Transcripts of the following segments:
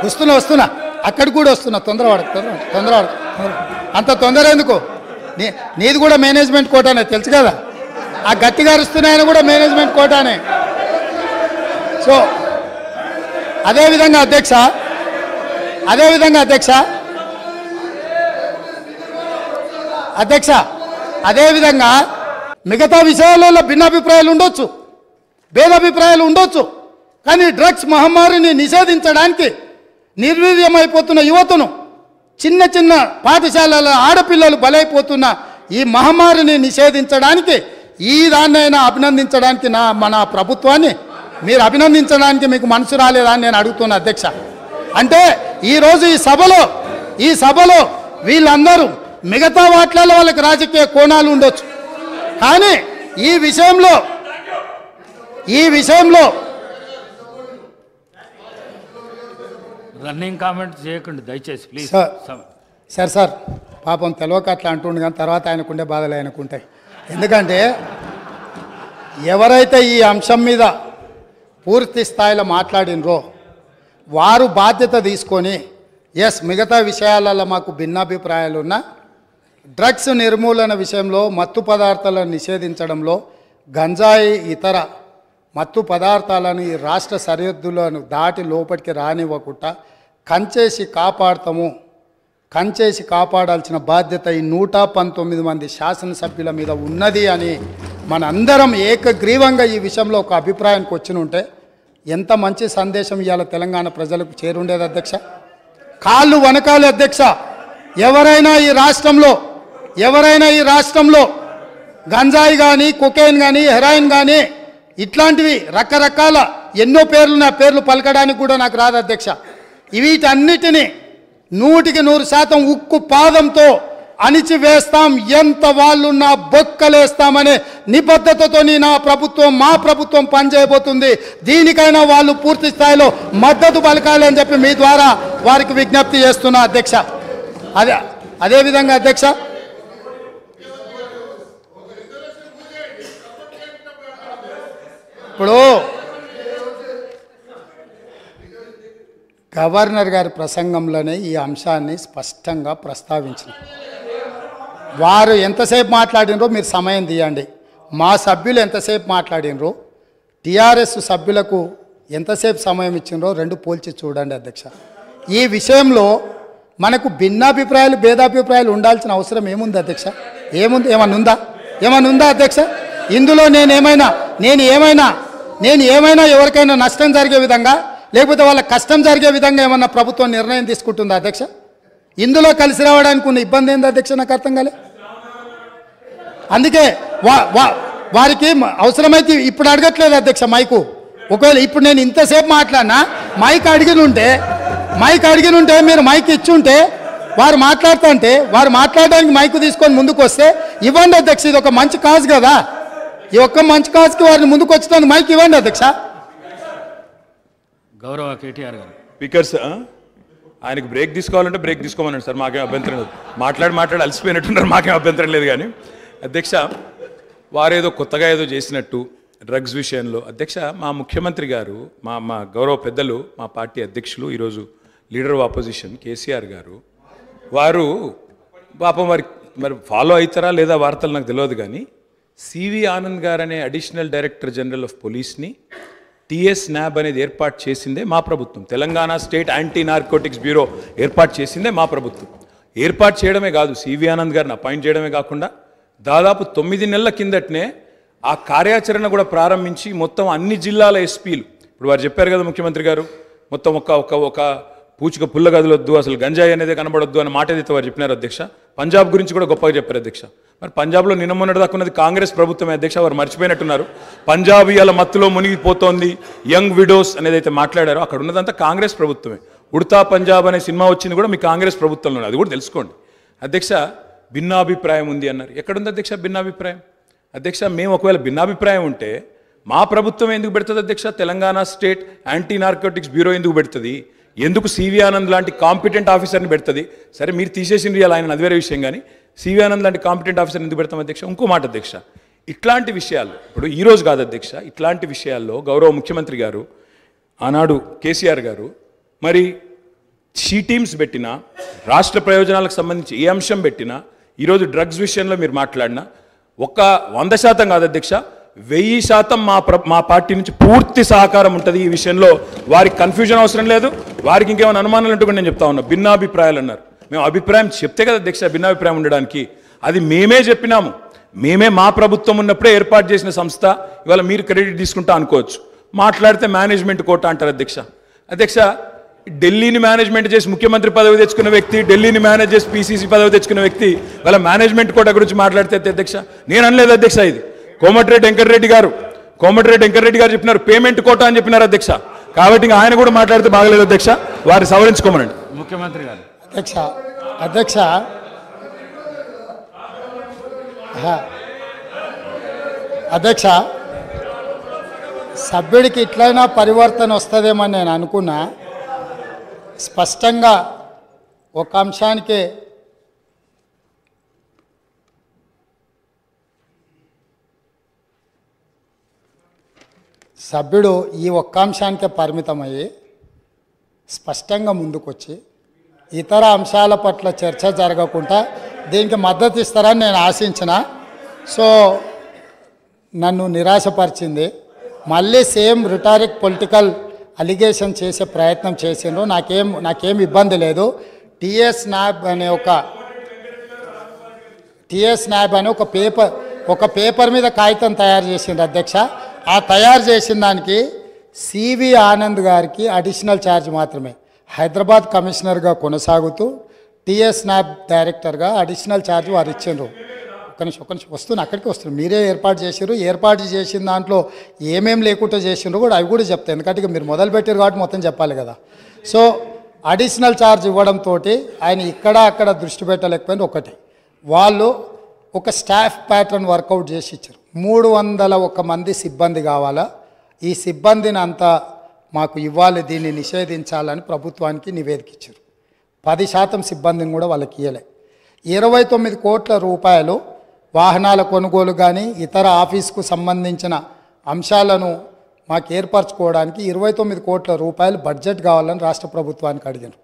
వస్తున్నా అక్కడికి కూడా వస్తున్నా. తొందరవాడు అంత తొందర ఎందుకు? నీది కూడా మేనేజ్మెంట్ కోటానే తెలుసు కదా. ఆ గట్టిగా అరుస్తున్నాయని కూడా మేనేజ్మెంట్ కోటానే. సో అదేవిధంగా అధ్యక్ష అదేవిధంగా మిగతా విషయాలలో భిన్నాభిప్రాయాలు ఉండొచ్చు, భేదాభిప్రాయాలు ఉండొచ్చు. కానీ డ్రగ్స్ మహమ్మారిని నిషేధించడానికి నిర్వీర్యమైపోతున్న యువతను, చిన్న చిన్న పాఠశాలల ఆడపిల్లలు బలైపోతున్న ఈ మహమ్మారిని నిషేధించడానికి ఈ దాన్నైనా అభినందించడానికి మన ప్రభుత్వాన్ని మీరు అభినందించడానికి మీకు మనసు రాలేదా అని నేను అడుగుతున్నా అధ్యక్ష. అంటే ఈరోజు ఈ సభలో వీళ్ళందరూ మిగతా వాటిలలో వాళ్ళకి రాజకీయ కోణాలు ఉండొచ్చు, కానీ ఈ విషయంలో రన్నింగ్ కామెంట్ చేయకండి దయచేసి ప్లీజ్. సార్ పాపం తెలియక అట్లా అంటుండే, కానీ తర్వాత ఆయనకుండే బాధలు ఆయనకుంటాయి. ఎందుకంటే ఎవరైతే ఈ అంశం మీద పూర్తి స్థాయిలో మాట్లాడినరో వారు బాధ్యత తీసుకొని మిగతా విషయాలలో మాకు భిన్నాభిప్రాయాలు ఉన్నా డ్రగ్స్ నిర్మూలన విషయంలో, మత్తు పదార్థాలను నిషేధించడంలో, గంజాయి ఇతర మత్తు పదార్థాలను ఈ రాష్ట్ర సరిహద్దులను దాటి లోపలికి రానివ్వకుండా కంచేసి కాపాడాల్సిన బాధ్యత ఈ 119 మంది శాసనసభ్యుల మీద ఉన్నది అని మనందరం ఏకగ్రీవంగా ఈ విషయంలో ఒక అభిప్రాయానికి వచ్చినుంటే ఎంత మంచి సందేశం ఇవాళ తెలంగాణ ప్రజలకు చేరుండేది అధ్యక్ష. కాళ్ళు వనకాలి అధ్యక్ష. ఎవరైనా ఈ రాష్ట్రంలో గంజాయి కానీ, కొకైన్ కానీ, హెరాయిన్ కానీ ఇట్లాంటివి రకరకాల ఎన్నో పేర్లు పలకడానికి కూడా నాకు రాదు అధ్యక్ష. వీటన్నిటినీ 100% ఉక్కు పాదంతో అణిచివేస్తాం, ఎంత వాళ్ళున్నా బొక్కలేస్తామనే నిబద్ధతతో మా ప్రభుత్వం పనిచేయబోతుంది. దీనికైనా వాళ్ళు పూర్తి స్థాయిలో మద్దతు పలకాలి అని చెప్పి మీ ద్వారా వారికి విజ్ఞప్తి చేస్తున్నా అధ్యక్ష. అదేవిధంగా అధ్యక్ష, ఇప్పుడు గవర్నర్ గారి ప్రసంగంలోనే ఈ అంశాన్ని స్పష్టంగా ప్రస్తావించిన. వారు ఎంతసేపు మాట్లాడినరో మీరు సమయం తీయండి. మా సభ్యులు ఎంతసేపు మాట్లాడినరో, టీఆర్ఎస్ సభ్యులకు ఎంతసేపు సమయం ఇచ్చినరో రెండు పోల్చి చూడండి అధ్యక్ష. ఈ విషయంలో మనకు భిన్నాభిప్రాయాలు, భేదాభిప్రాయాలు ఉండాల్సిన అవసరం ఏముంది అధ్యక్ష? ఏమన్నా ఉందా అధ్యక్ష? ఇందులో నేను ఏమైనా ఎవరికైనా నష్టం జరిగే విధంగా, లేకపోతే వాళ్ళ కష్టం జరిగే విధంగా ఏమన్నా ప్రభుత్వం నిర్ణయం తీసుకుంటుందా అధ్యక్ష? ఇందులో కలిసి రావడానికి ఉన్న ఇబ్బంది ఏంది అధ్యక్ష? నాకు అర్థం కాలే. అందుకే వారికి అవసరమైతే ఇప్పుడు అడగట్లేదు అధ్యక్ష మైకు. ఒకవేళ ఇప్పుడు నేను ఇంతసేపు మాట్లాడినా మైక్ అడిగినుంటే మీరు మైక్ ఇచ్చుంటే వారు మాట్లాడడానికి మైకు తీసుకొని ముందుకు వస్తే ఇవ్వండి అధ్యక్ష. ఇది ఒక మంచి కాజ్ కదా. ఈ ఒక్క మంచి కాజ్కి వారిని ముందుకు వచ్చేదానికి మైక్ ఇవ్వండి అధ్యక్ష. గౌరవ కేటీఆర్ గారు స్పీకర్ సార్, ఆయనకు బ్రేక్ తీసుకోవాలంటే బ్రేక్ తీసుకోమన్నాడు సార్. మాకేం అభ్యంతరం లేదు. మాట్లాడి అలసిపోయినట్టున్నారు. మాకేం అభ్యంతరం లేదు. కానీ అధ్యక్ష, వారేదో కొత్తగా ఏదో చేసినట్టు డ్రగ్స్ విషయంలో అధ్యక్ష, మా ముఖ్యమంత్రి గారు, మా గౌరవ పెద్దలు, మా పార్టీ అధ్యక్షులు, ఈరోజు లీడర్ ఆఫ్ ఆపోజిషన్ కేసీఆర్ గారు, వారు పాపం మరి ఫాలో అవుతారా లేదా వార్తలు నాకు తెలియదు. కానీ సివి ఆనంద్ గారు అనే అడిషనల్ డైరెక్టర్ జనరల్ ఆఫ్ పోలీస్ని టీఎస్ న్యాబ్ అనేది ఏర్పాటు చేసిందే మా ప్రభుత్వం. Telangana state anti narcotics bureau ఏర్పాటు చేసిందే మా ప్రభుత్వం. ఏర్పాటు చేయడమే కాదు, సివి ఆనంద్ గారిని అపాయింట్ చేయడమే కాకుండా దాదాపు 9 నెలల కిందటనే ఆ కార్యాచరణ కూడా ప్రారంభించి మొత్తం అన్ని జిల్లాల ఎస్పీలు, ఇప్పుడు వారు చెప్పారు కదా ముఖ్యమంత్రి గారు, మొత్తం ఒక పూచిక పుల్ల గదులొద్దు, అసలు గంజాయి అనేది కనబడొద్దు అన్న మాట ఏదైతే వారు చెప్పినారు అధ్యక్ష. పంజాబ్ గురించి కూడా గొప్పగా చెప్పారు అధ్యక్ష. మరి పంజాబ్లో నిన్న మొన్నటి దాకా ఉన్నది కాంగ్రెస్ ప్రభుత్వమే అధ్యక్ష. వారు మర్చిపోయినట్టున్నారు. పంజాబ్ ఇవాళ మత్తులో మునిగిపోతోంది, యంగ్ విడోస్ అనేది అయితే మాట్లాడారో అక్కడ ఉన్నదంతా కాంగ్రెస్ ప్రభుత్వమే. ఉడతా పంజాబ్ అనే సినిమా వచ్చింది కూడా మీ కాంగ్రెస్ ప్రభుత్వంలోనే, అది కూడా తెలుసుకోండి అధ్యక్ష. భిన్నాభిప్రాయం ఉంది అన్నారు. ఎక్కడుంది అధ్యక్ష భిన్నాభిప్రాయం? అధ్యక్ష, మేము ఒకవేళ భిన్నాభిప్రాయం ఉంటే మా ప్రభుత్వం ఎందుకు పెడుతుంది అధ్యక్ష? Telangana state anti narcotics bureau ఎందుకు పెడుతుంది? ఎందుకు సివి ఆనంద్ లాంటి కాంపిటెంట్ ఆఫీసర్ని పెడుతుంది? సరే మీరు తీసేసింది ఆయన, అది వేరే విషయం. కానీ సివి ఆనంద్ లాంటి కాంపిటెంట్ ఆఫీసర్ని ఎందుకు పెడతాం అధ్యక్ష? ఇంకో మాట అధ్యక్ష, ఇట్లాంటి విషయాలు ఇప్పుడు ఈరోజు కాదు అధ్యక్ష, ఇట్లాంటి విషయాల్లో గౌరవ ముఖ్యమంత్రి గారు ఆనాడు కేసీఆర్ గారు మరి షీ టీమ్స్ పెట్టినా, రాష్ట్ర ప్రయోజనాలకు సంబంధించి ఏ అంశం పెట్టినా, ఈరోజు డ్రగ్స్ విషయంలో మీరు మాట్లాడినా ఒక 100% కాదు అధ్యక్ష, 1000% మా పార్టీ నుంచి పూర్తి సహకారం ఉంటుంది ఈ విషయంలో. వారికి కన్ఫ్యూజన్ అవసరం లేదు, వారికి ఇంకేమైనా అనుమానాలు ఉంటే నేను చెప్తా ఉన్నా. భిన్నాభిప్రాయాలు అన్నారు, మేము అభిప్రాయం చెప్తే కదా అధ్యక్ష భిన్నాభిప్రాయం ఉండడానికి. అది మేమే చెప్పినాము, మేమే మా ప్రభుత్వం ఉన్నప్పుడే ఏర్పాటు చేసిన సంస్థ. ఇవాళ మీరు క్రెడిట్ తీసుకుంటా అనుకోవచ్చు. మాట్లాడితే మేనేజ్మెంట్ కోట అంటారు అధ్యక్ష. ఢిల్లీని మేనేజ్మెంట్ చేసి ముఖ్యమంత్రి పదవి తెచ్చుకున్న వ్యక్తి, ఢిల్లీని మేనేజ్ చేసి పీసీసీ పదవి తెచ్చుకున్న వ్యక్తి వాళ్ళ మేనేజ్మెంట్ కోట గురించి మాట్లాడితే అధ్యక్ష నేను అనలేదు అధ్యక్ష. ఇది కోమటిరెడ్డి వెంకటరెడ్డి గారు చెప్పినారు, పేమెంట్ కోట అని చెప్పినారు అధ్యక్ష. కాబట్టి ఇంకా ఆయన కూడా మాట్లాడితే బాగలేదు అధ్యక్ష, వారిని సవరించుకోమనండి. ముఖ్యమంత్రి గారు అధ్యక్ష సభ్యుడికి ఇట్లయినా పరివర్తన వస్తుందేమని నేను అనుకున్నా. స్పష్టంగా ఒక అంశానికే సభ్యుడు ఈ ఒక్క అంశానికే పరిమితమయ్యి స్పష్టంగా ముందుకొచ్చి ఇతర అంశాల పట్ల చర్చ జరగకుండా దీనికి మద్దతు ఇస్తారని నేను ఆశించిన. సో నన్ను నిరాశపరిచింది. మళ్ళీ సేమ్ రిటారిక్ పొలిటికల్ అలిగేషన్ చేసే ప్రయత్నం చేసిండ్రు. నాకేం ఇబ్బంది లేదు. టిఎస్ నాబ్ అనే ఒక పేపర్ మీద కాగితం తయారు చేసిండ్రు అధ్యక్ష. ఆ తయారు చేసిన దానికి సివి ఆనంద్ గారికి అడిషనల్ ఛార్జ్ మాత్రమే, హైదరాబాద్ కమిషనర్గా కొనసాగుతూ టిఎస్ నాబ్ డైరెక్టర్గా అడిషనల్ ఛార్జ్ వారు ఇచ్చిండ్రు. ఒక్క నిమిషం వస్తున్నా, అక్కడికి వస్తున్నారు. మీరే ఏర్పాటు చేసారు. ఏర్పాటు చేసిన దాంట్లో ఏమేం లేకుండా చేసిండ్రు కూడా అవి కూడా చెప్తాయి, ఎందుకంటే ఇక మీరు మొదలు పెట్టారు కాబట్టి మొత్తం చెప్పాలి కదా. సో అడిషనల్ ఛార్జ్ ఇవ్వడంతో ఆయన ఇక్కడ అక్కడ దృష్టి పెట్టలేకపోయింది. ఒకటి, వాళ్ళు ఒక స్టాఫ్ ప్యాటర్న్ వర్కౌట్ చేసి ఇచ్చారు. 301 మంది సిబ్బంది కావాలా, ఈ సిబ్బందిని అంతా మాకు ఇవ్వాలి, దీన్ని నిషేధించాలని ప్రభుత్వానికి నివేదిక ఇచ్చారు. 10% సిబ్బందిని కూడా వాళ్ళకి ఇవ్వలే. 29 కోట్ల రూపాయలు వాహనాల కొనుగోలు కానీ ఇతర ఆఫీస్కు సంబంధించిన అంశాలను మాకు ఏర్పరచుకోవడానికి 29 కోట్ల రూపాయలు బడ్జెట్ కావాలని రాష్ట్ర ప్రభుత్వానికి అడిగారు.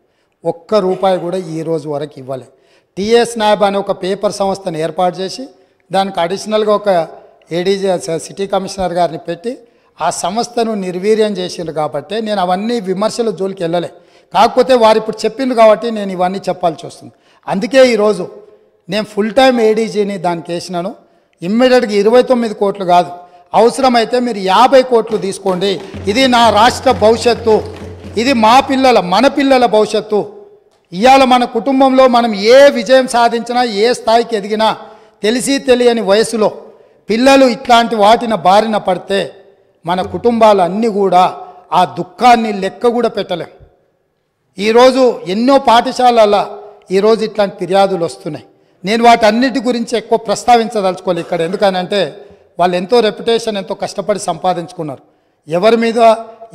ఒక్క రూపాయి కూడా ఈ రోజు వరకు ఇవ్వలే. టిఎస్ నాబ్ అనే ఒక పేపర్ సంస్థను ఏర్పాటు చేసి దానికి అడిషనల్గా ఒక ఏడీజీ సిటీ కమిషనర్ గారిని పెట్టి ఆ సంస్థను నిర్వీర్యం చేసిండ్రు. కాబట్టి నేను అవన్నీ విమర్శల జోలికి వెళ్ళలే. కాకపోతే వారు ఇప్పుడు చెప్పిండ్రు కాబట్టి నేను ఇవన్నీ చెప్పాల్సి వస్తుంది. అందుకే ఈరోజు నేను ఫుల్ టైం ఏడీజీని దానికి వేసినాను. ఇమ్మీడియట్గా 29 కోట్లు కాదు, అవసరమైతే మీరు 50 కోట్లు తీసుకోండి. ఇది నా రాష్ట్ర భవిష్యత్తు, ఇది మన పిల్లల భవిష్యత్తు. ఇవాళ మన కుటుంబంలో మనం ఏ విజయం సాధించినా, ఏ స్థాయికి ఎదిగినా తెలిసి తెలియని వయసులో పిల్లలు ఇట్లాంటి వాటిని బారిన పడితే మన కుటుంబాలు అన్నీ కూడా ఆ దుఃఖాన్ని లెక్క కూడా పెట్టలేం. ఈరోజు ఎన్నో పాఠశాలల ఈరోజు ఇట్లాంటి ఫిర్యాదులు వస్తున్నాయి. నేను వాటన్నిటి గురించి ఎక్కువ ప్రస్తావించదలుచుకోవాలి ఇక్కడ. ఎందుకనంటే వాళ్ళు ఎంతో రెప్యుటేషన్ ఎంతో కష్టపడి సంపాదించుకున్నారు. ఎవరి మీద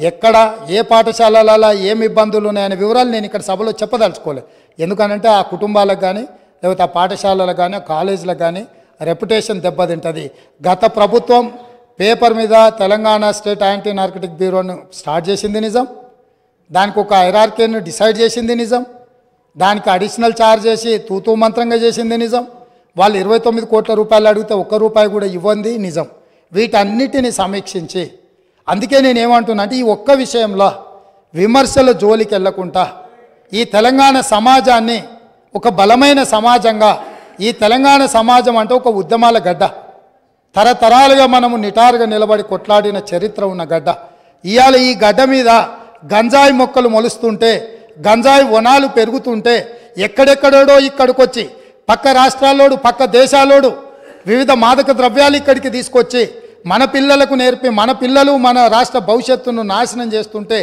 ఎక్కడ ఏ పాఠశాలలలో ఏమి ఇబ్బందులు ఉన్నాయనే వివరాలు నేను ఇక్కడ సభలో చెప్పదలుచుకోలేదు. ఎందుకనంటే ఆ కుటుంబాలకు కానీ లేకపోతే ఆ పాఠశాలలకు కానీ కాలేజీలకు కానీ రెప్యుటేషన్ దెబ్బతింటుంది. గత ప్రభుత్వం పేపర్ మీద తెలంగాణ స్టేట్ యాంటీ నార్కటిక్ బ్యూరోను స్టార్ట్ చేసింది నిజం, దానికి ఒక హైరార్కీని డిసైడ్ చేసింది నిజం, దానికి అడిషనల్ ఛార్జ్ చేసి తూతూ మంత్రంగా చేసింది నిజం. వాళ్ళు 29 కోట్ల రూపాయలు అడిగితే 1 రూపాయి కూడా ఇవ్వండి నిజం. వీటన్నిటిని సమీక్షించి అందుకే నేను ఏమంటున్నా అంటే ఈ ఒక్క విషయంలో విమర్శల జోలికి వెళ్లకుండా ఈ తెలంగాణ సమాజాన్ని ఒక బలమైన సమాజంగా, ఈ తెలంగాణ సమాజం అంటే ఒక ఉద్యమాల గడ్డ, తరతరాలుగా మనము నిటారుగా నిలబడి కొట్లాడిన చరిత్ర ఉన్న గడ్డ. ఇవాళ ఈ గడ్డ మీద గంజాయి మొక్కలు మొలుస్తుంటే, గంజాయి వనాలు పెరుగుతుంటే ఎక్కడెక్కడోడో ఇక్కడికొచ్చి పక్క రాష్ట్రాల్లోడు పక్క దేశాలోడు వివిధ మాదక ద్రవ్యాలు ఇక్కడికి తీసుకొచ్చి మన పిల్లలకు నేర్పి మన పిల్లలు మన రాష్ట్ర భవిష్యత్తును నాశనం చేస్తుంటే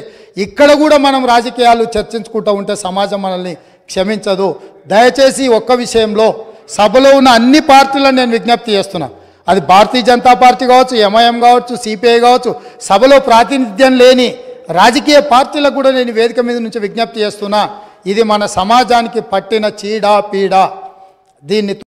ఇక్కడ కూడా మనం రాజకీయాలు చర్చించుకుంటూ ఉంటే సమాజం మనల్ని క్షమించదు. దయచేసి ఒక్క విషయంలో సభలో ఉన్న అన్ని పార్టీలను నేను విజ్ఞప్తి చేస్తున్నా, అది భారతీయ జనతా పార్టీ కావచ్చు, ఎంఐఎం కావచ్చు, సిపిఐ కావచ్చు, సభలో ప్రాతినిధ్యం లేని రాజకీయ పార్టీలకు కూడా నేను వేదిక మీద నుంచి విజ్ఞప్తి చేస్తున్నా, ఇది మన సమాజానికి పట్టిన చీడ పీడ, దీన్ని